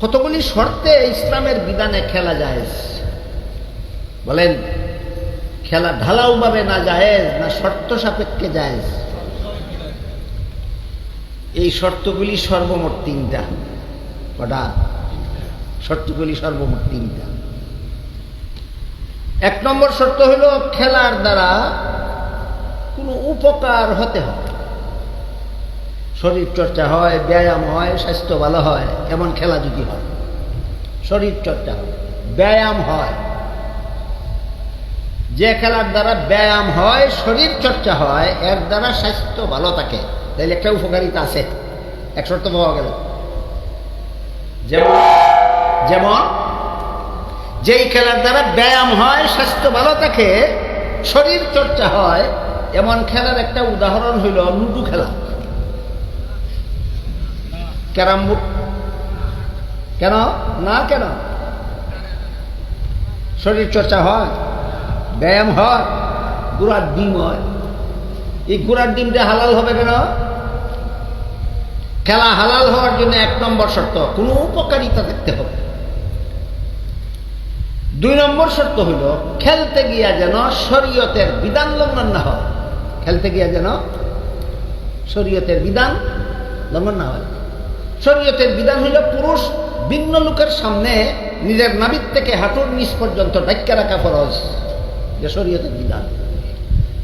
কতগুলি শর্তে ইসলামের বিধানে খেলা জায়েজ? বলেন, খেলা ঢালাওভাবে না জায়েজ না শর্ত সাপেক্ষে জায়েজ? এই শর্তগুলি সর্বমোট তিনটা। কটা? শর্তগুলি সর্বমোট তিনটা। এক নম্বর শর্ত হল খেলার দ্বারা কোনো উপকার হতে হবে, শরীর চর্চা হয়, ব্যায়াম হয়, স্বাস্থ্য ভালো হয়, এমন খেলা যদি হয়, শরীর চর্চা হয়, ব্যায়াম হয়, যে খেলার দ্বারা ব্যায়াম হয়, শরীর চর্চা হয়, এর দ্বারা স্বাস্থ্য ভালো থাকে, তাইলে একটা উপকারিতা আছে, এক শর্ত পাওয়া গেল। যেমন যেমন যেই খেলার দ্বারা ব্যায়াম হয়, স্বাস্থ্য ভালো থাকে, শরীর চর্চা হয়, এমন খেলার একটা উদাহরণ হইল লুডু খেলা, ক্যারাম বোর্ড। কেন না? কেন? শরীর চর্চা হয়, ব্যায়াম হয়, গুড়ার ডিম হয়। এই গুড়ার ডিমটা হালাল হবে কেন? খেলা হালাল হওয়ার জন্য এক নম্বর শর্ত কোনো উপকারিতা থাকতে হবে। দুই নম্বর শর্ত হইল খেলতে গিয়া যেন শরীয়তের বিধান লঙ্ঘন না হয়, খেলতে গিয়া যেন শরীয়তের বিধান লঙ্ঘন না হয়। শরীয়তের বিধান হইল পুরুষ ভিন্ন লোকের সামনে নিজের নাভির থেকে হাঁটুর নিচ পর্যন্ত ঢাকা রাখা ফরজ, যে শরীয়তের বিধান।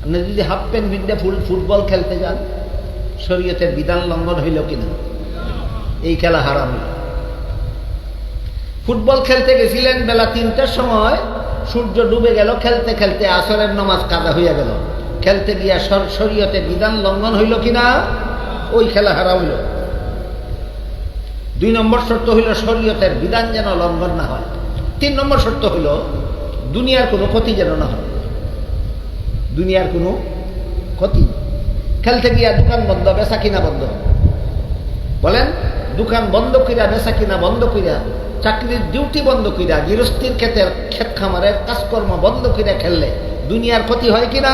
আপনি যদি হাফ প্যান্ট বিদ্যা ফুটবল খেলতে যান, শরীয়তের বিধান লঙ্ঘন হইল কিনা? এই খেলা হারাম হইল। ফুটবল খেলতে গেছিলেন বেলা 3টার সময়, সূর্য ডুবে গেল, খেলতে খেলতে আসরের নামাজ কাজা হইয়া গেল, খেলতে গিয়া শরীয়তের বিধান লঙ্ঘন হইল কিনা? ওই খেলা হারাম হইল। দুই নম্বর শর্ত হইল শরীয়তের বিধান যেন লঙ্ঘন না হয়। তিন নম্বর শর্ত হইল দুনিয়ার কোনো ক্ষতি যেন না হয়, দুনিয়ার কোনো ক্ষতি। খেলতে গিয়া দোকান বন্ধ, বেচা কিনা বন্ধ। বলেন, দোকান বন্ধ কইরা, বেচা কিনা বন্ধ কইরা, চাকরির ডিউটি বন্ধ কইরা, গৃহস্থীর ক্ষেতের ক্ষেত খামারের কাজকর্ম বন্ধ কইরা খেললে দুনিয়ার ক্ষতি হয় কিনা?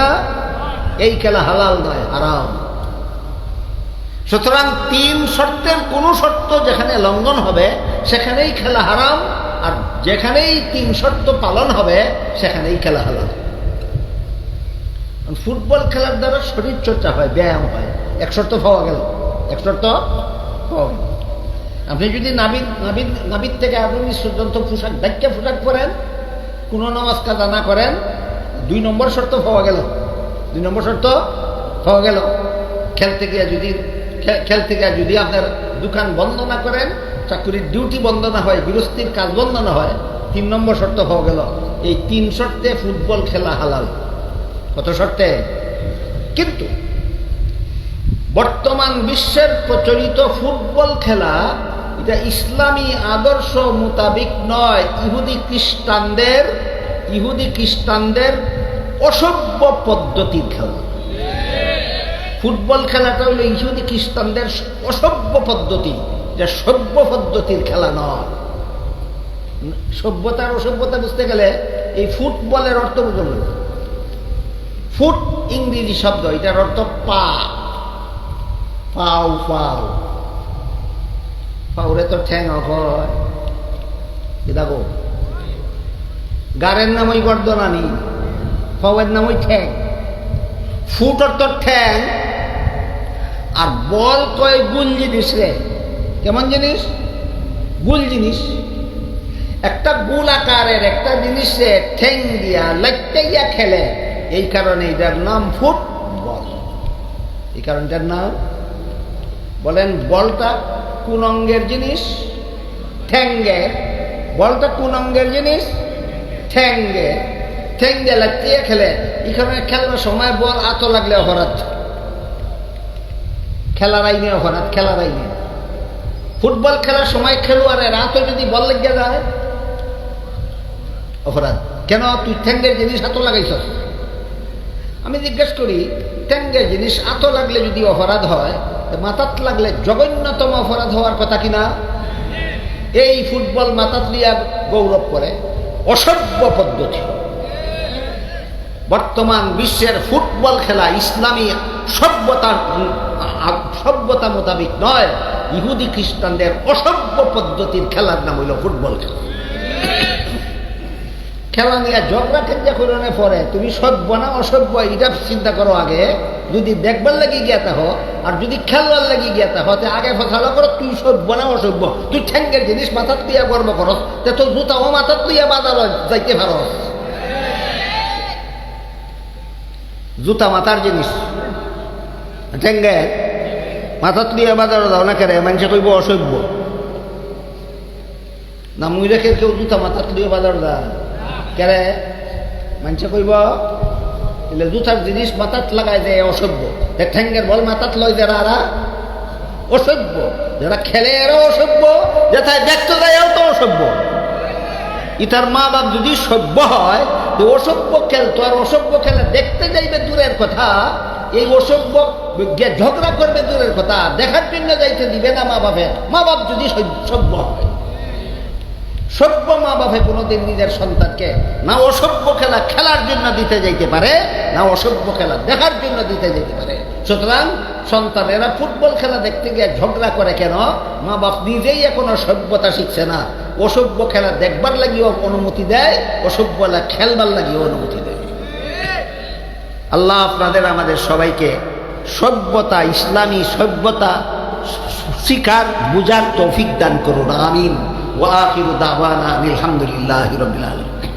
এই খেলা হালাল নয়, হারাম। সুতরাং তিন শর্তের কোনো শর্ত যেখানে লঙ্ঘন হবে সেখানেই খেলা হারাম, আর যেখানেই তিন শর্ত পালন হবে সেখানেই খেলা হালাল। ফুটবল খেলার দ্বারা শরীর চর্চা হয়, ব্যায়াম হয়, এক শর্ত পাওয়া গেল, এক শর্ত পাওয়া গেল। আপনি যদি নাবিদ থেকে আপনি পর্যন্ত পোশাক ডাক্কা পোশাক পরেন, কোনো নামাজ কাজা না করেন, দুই নম্বর শর্ত পাওয়া গেল, দুই নম্বর শর্ত পাওয়া গেল। খেলতে গিয়ে যদি আপনার দোকান বন্ধ না করেন, চাকরির ডিউটি বন্ধ না হয়, গৃহস্থীর কাজ বন্ধ না হয়, তিন নম্বর শর্ত পাওয়া গেল। এই তিন শর্তে ফুটবল খেলা হালাল। কত শর্তে? কিন্তু বর্তমান বিশ্বের প্রচলিত ফুটবল খেলা এটা ইসলামী আদর্শ মোতাবিক নয়, ইহুদি খ্রিস্টানদের অসভ্য পদ্ধতির খেলা। ফুটবল খেলাটা হলো ইহুদি খ্রিস্টানদের অসভ্য পদ্ধতি, যে সভ্য পদ্ধতির খেলা নয়। সভ্যতার অসভ্যতা বুঝতে গেলে এই ফুটবলের অর্থ বুঝুন। ফুট ইংরেজি শব্দ, এটার অর্থ পা, পাও, পাও, পাউরে তো ঠ্যাং হয়, দেখো গাড়ের নাম ওই গর্দনানি, পাওয়ের নাম ওই ঠ্যাং। ফুট অর্থ ঠ্যাং, আর বল কয় গুল জিনিস রে। কেমন জিনিস? গুল জিনিস। একটা গুল আকারের একটা জিনিসে ঠ্যাং দিয়া লাইটটা গিয়া খেলে, এই কারণে এটার নাম ফুটবল। এই কারণটার নাম। বলেন, বলটা কোন অঙ্গের জিনিস? ঠ্যাঙ্গের। বলটা কোন অঙ্গের জিনিস? ঠ্যাঙ্গের। ঠ্যাং দিয়ে লাইটটা খেলে, এখানে খেলার সময় বল আতো লাগলে অপরাধ, খেলার আইনে অপরাধ, খেলার আইনে। ফুটবল খেলার সময় খেলোয়াড়ের হাতও যদি বল লেগে যায় অপরাধ। কেন? তুই ঠ্যাঙ্গের জিনিস হাতও লাগাইছ। আমি জিজ্ঞেস করি, ঠ্যাঙ্গের জিনিস হাতও লাগলে যদি অপরাধ হয়, মাথাত লাগলে জঘন্যতম অপরাধ হওয়ার কথা কিনা? এই ফুটবল মাথাত লিয়া গৌরব করে, অসভ্য পদ্ধতি। বর্তমান বিশ্বের ফুটবল খেলা ইসলামী সভ্যতা মোতাবিক নয়, ইহুদি খ্রিস্টানদের অসভ্য পদ্ধতির খেলার নাম হইল ফুটবল খেলা। খেলা নিয়ে ঝগড়া ঠেঞ্জা করে পরে তুমি সভ্য না অসভ্য এটা চিন্তা করো আগে। যদি দেখবার লাগি গিয়া তা আর যদি খেলবার লাগি গিয়া তা হতে আগে ফসালো করো তুই সভ্য না অসভ্য। তুই ঠ্যাঙ্গের জিনিস মাথার তুইয়া গর্ব করস, তে তোর জুতাও মাথার তুইয়া বাজার যাইতে পারস। জুতা মাথার জিনিস, ঠ্যাঙ্গের মাথার তুইয়া বাজার যাও না কেরে মানুষে কইব অসভ্য না। মুই রেখে কেউ জুতা মাথার তুইয়া বাজার যা কেরে মানুষে কইব এলে জুতার জিনিস মাথাত লাগাই যায় অসভ্য। ঠ্যাঙ্গের বল মাথাত লয় যারা অসভ্য, যারা খেলে এরাও অসভ্য, যেথায় দেখতে যায় তো অসভ্য। ইতার মা বাপ যদি সভ্য হয় তো অসভ্য খেলতো, আর অসভ্য খেলা দেখতে যাইবে দূরের কথা, এই অসভ্য ঝগড়া করবে দূরের কথা, দেখার জন্য যাইতে দিবে না মা বাপে। মা বাপ যদি সভ্য হয়, সভ্য মা বাপে কোনোদিন নিজের সন্তানকে না অসভ্য খেলা খেলার জন্য দিতে যাইতে পারে, না অসভ্য খেলা দেখার জন্য দিতে যেতে পারে। সুতরাং সন্তানেরা ফুটবল খেলা দেখতে গিয়ে ঝগড়া করে কেন? মা বাপ নিজেই এখনো সভ্যতা শিখছে না। অসভ্য খেলা দেখবার লাগিও অনুমতি দেয়, অসভ্য খেলবার লাগিও অনুমতি দেয়। আল্লাহ আপনাদের আমাদের সবাইকে সভ্যতা, ইসলামী সভ্যতা শিখার বুঝার তৌফিক দান করুন। আমিন। ওয়া আখিরু দাওয়ানা আলহামদুলিল্লাহি রাব্বিল আলামিন।